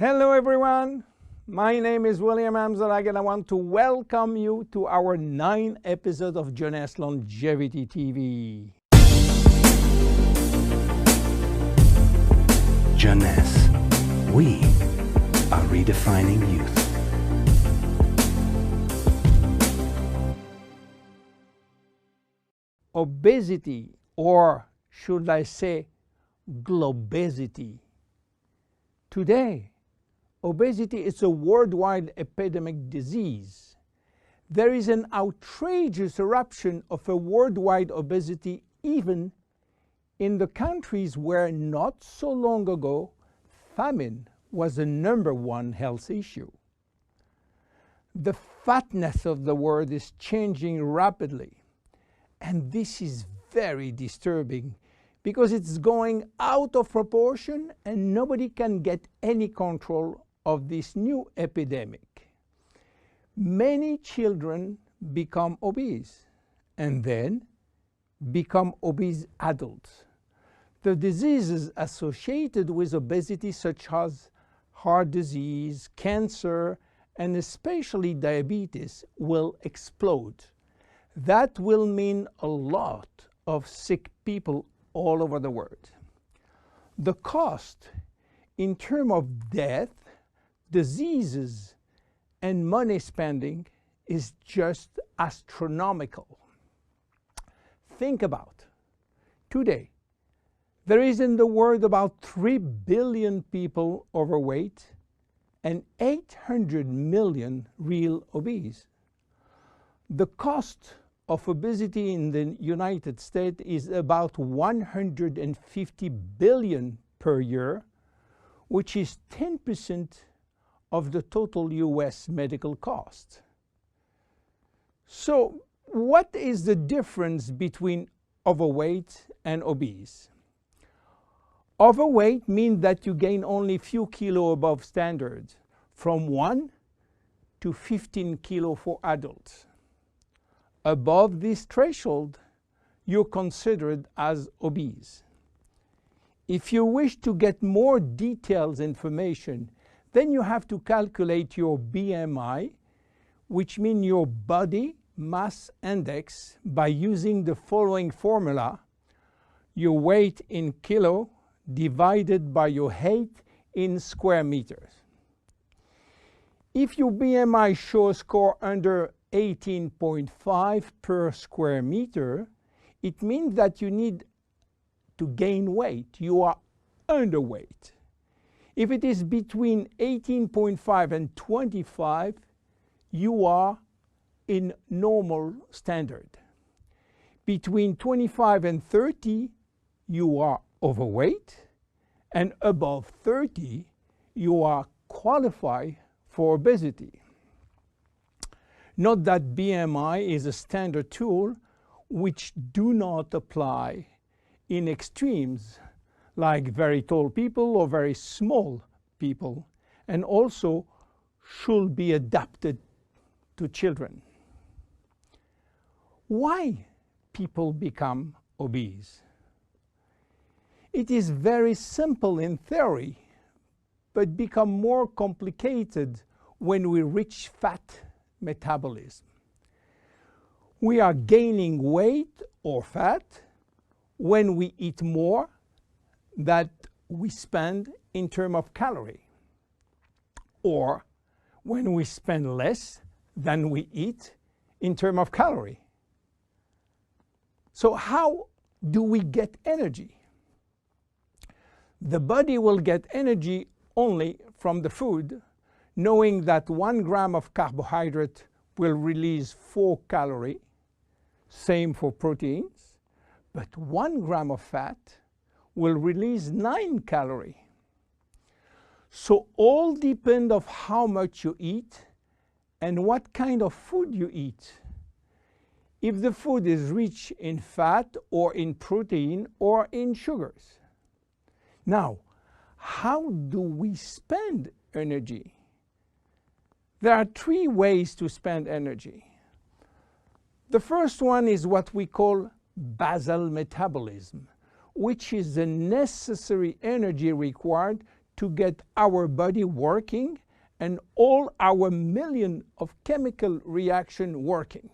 Hello everyone, my name is William Amzalag and I want to welcome you to our 9th episode of Jeunesse Longevity TV. Jeunesse, we are redefining youth. Obesity, or should I say globesity. Today, obesity is a worldwide epidemic disease. There is an outrageous eruption of a worldwide obesity even in the countries where not so long ago famine was the #1 health issue. The fatness of the world is changing rapidly, and this is very disturbing because it's going out of proportion and nobody can get any control of this new epidemic. Many children become obese and then become obese adults. The diseases associated with obesity, such as heart disease, cancer, and especially diabetes, will explode. That will mean a lot of sick people all over the world. The cost in terms of death, diseases, and money spending is just astronomical. Think about today. There is in the world about 3 billion people overweight and 800 million real obese. The cost of obesity in the United States is about 150 billion per year, which is 10% of the total US medical cost. So, what is the difference between overweight and obese? Overweight means that you gain only few kilos above standard, from 1 to 15 kilos for adults. Above this threshold, you're considered as obese. If you wish to get more detailed information, then you have to calculate your BMI, which means your body mass index, by using the following formula: your weight in kilo divided by your height in square meters. If your BMI shows score under 18.5 per square meter, it means that you need to gain weight. You are underweight. If it is between 18.5 and 25, you are in normal standard. Between 25 and 30, you are overweight, and above 30, you are qualified for obesity. Note that BMI is a standard tool which do not apply in extremes like very tall people or very small people, and also should be adapted to children. Why people become obese? It is very simple in theory, but become more complicated when we reach fat metabolism. We are gaining weight or fat when we eat more than we spend in terms of calorie, or when we spend less than we eat in terms of calorie. So how do we get energy? The body will get energy only from the food, knowing that 1 gram of carbohydrate will release 4 calories, same for proteins, but 1 gram of fat will release 9 calories. So all depend on how much you eat and what kind of food you eat. If the food is rich in fat or in protein or in sugars. Now, how do we spend energy? There are 3 ways to spend energy. The first one is what we call basal metabolism, which is the necessary energy required to get our body working and all our million of chemical reaction working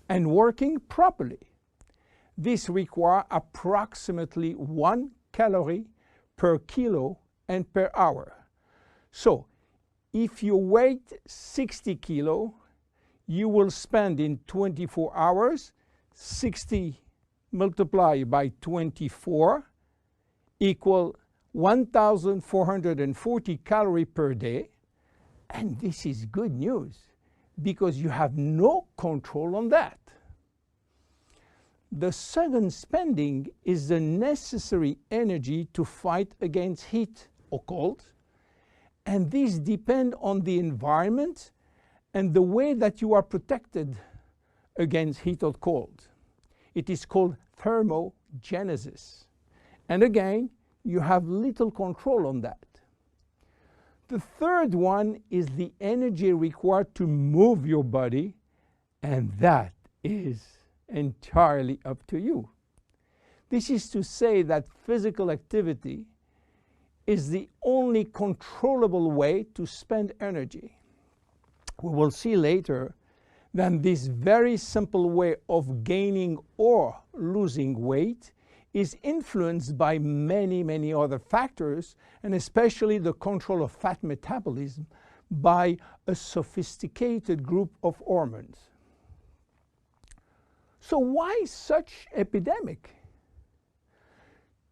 and working properly. This requires approximately 1 calorie per kilo and per hour. So if you weigh 60 kilo, you will spend in 24 hours 60 multiplied by 24 equal 1,440 calories per day. And this is good news because you have no control on that. The second spending is the necessary energy to fight against heat or cold. And these depend on the environment and the way that you are protected against heat or cold. It is called thermogenesis. And again, you have little control on that. The third one is the energy required to move your body, and that is entirely up to you. This is to say that physical activity is the only controllable way to spend energy. We will see later that this very simple way of gaining or losing weight is influenced by many, many other factors, and especially the control of fat metabolism by a sophisticated group of hormones. So why such epidemic?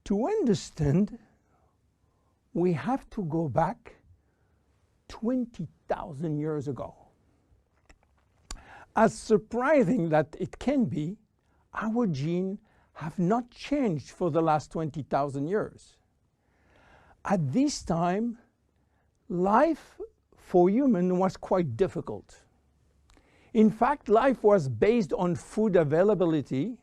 To understand, we have to go back 20,000 years ago. As surprising that it can be, our genes have not changed for the last 20,000 years. At this time, life for humans was quite difficult. In fact, life was based on food availability,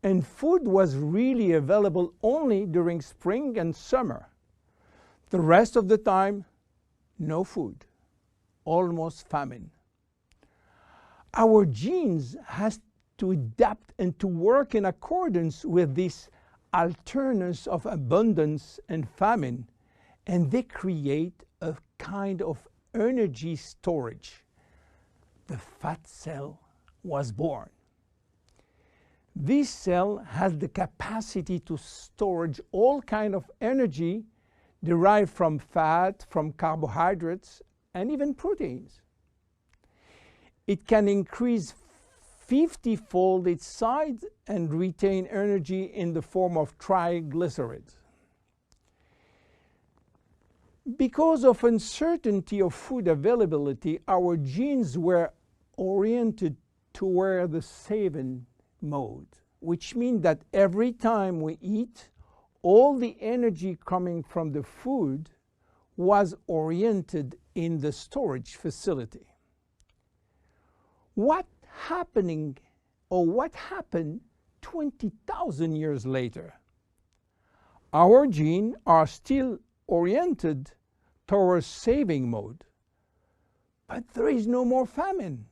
and food was really available only during spring and summer. The rest of the time, no food, almost famine. Our genes has to adapt and to work in accordance with this alternance of abundance and famine, and they create a kind of energy storage. The fat cell was born. This cell has the capacity to store all kinds of energy derived from fat, from carbohydrates, and even proteins. It can increase 50-fold its size and retain energy in the form of triglycerides. Because of uncertainty of food availability, our genes were oriented toward the saving mode, which means that every time we eat, all the energy coming from the food was oriented in the storage facility. What happened 20,000 years later? Our genes are still oriented towards saving mode, but there is no more famine.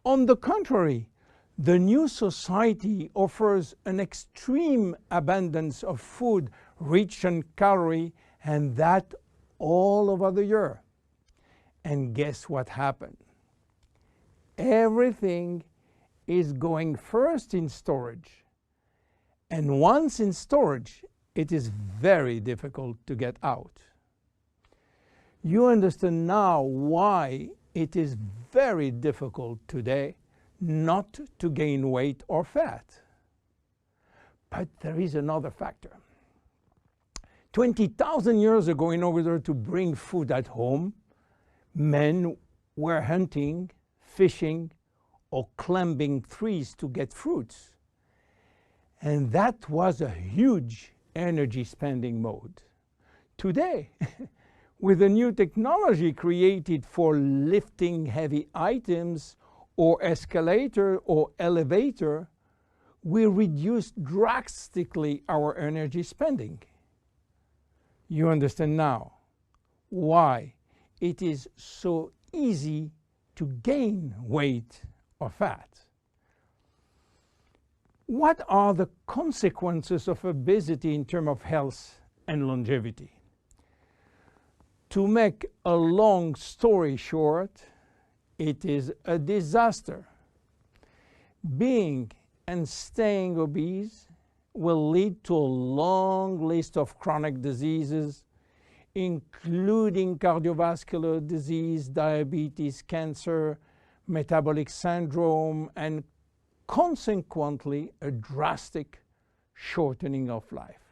On the contrary, the new society offers an extreme abundance of food rich in calories, and that all over the year. And guess what happened? Everything is going first in storage. And once in storage, it is very difficult to get out. You understand now why it is very difficult today not to gain weight or fat. But there is another factor. 20,000 years ago, in order to bring food at home, men were hunting, fishing, or climbing trees to get fruits. And that was a huge energy spending mode. Today, with the new technology created for lifting heavy items or escalator or elevator, we reduce drastically our energy spending. You understand now why it is so easy to gain weight or fat. What are the consequences of obesity in terms of health and longevity? To make a long story short, it is a disaster. Being and staying obese will lead to a long list of chronic diseases, including cardiovascular disease, diabetes, cancer, metabolic syndrome, and consequently a drastic shortening of life.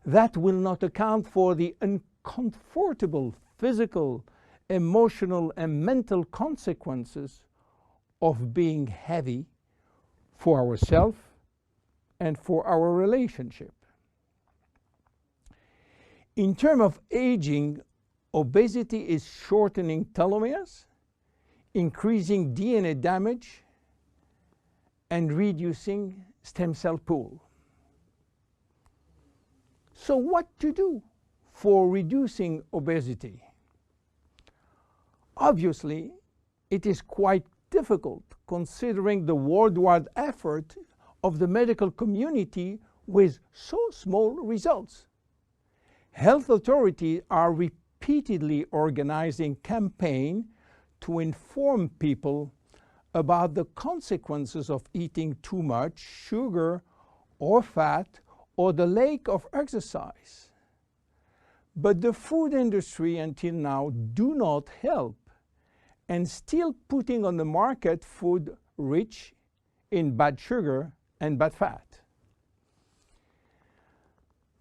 That will not account for the uncomfortable physical, emotional, and mental consequences of being heavy for ourselves and for our relationship. In terms of aging, obesity is shortening telomeres, increasing DNA damage, and reducing stem cell pool. So what to do for reducing obesity? Obviously, it is quite difficult considering the worldwide effort of the medical community with so small results. Health authorities are repeatedly organizing campaigns to inform people about the consequences of eating too much sugar or fat or the lack of exercise. But the food industry until now do not help and still putting on the market food rich in bad sugar and bad fat.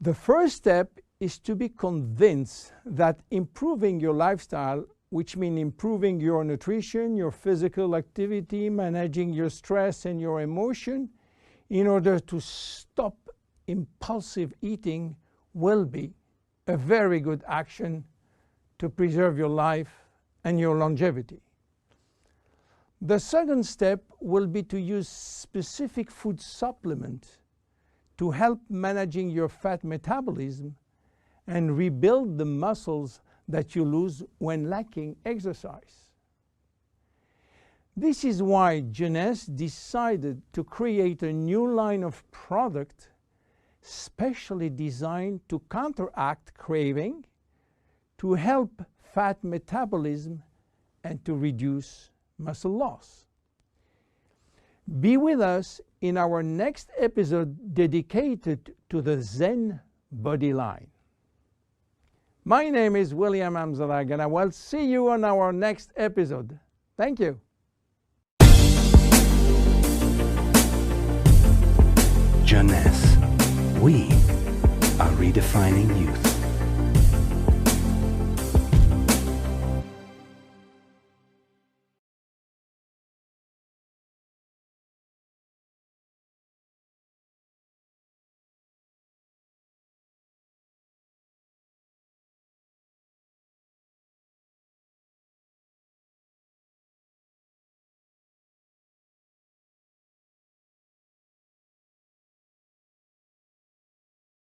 The first step is to be convinced that improving your lifestyle, which means improving your nutrition, your physical activity, managing your stress and your emotion, in order to stop impulsive eating, will be a very good action to preserve your life and your longevity. The second step will be to use specific food supplements to help managing your fat metabolism and rebuild the muscles that you lose when lacking exercise. This is why Jeunesse decided to create a new line of product specially designed to counteract craving, to help fat metabolism, and to reduce muscle loss. Be with us in our next episode dedicated to the Zen Body line. My name is William Amzalag, and I will see you on our next episode. Thank you. Jeunesse. We are redefining youth.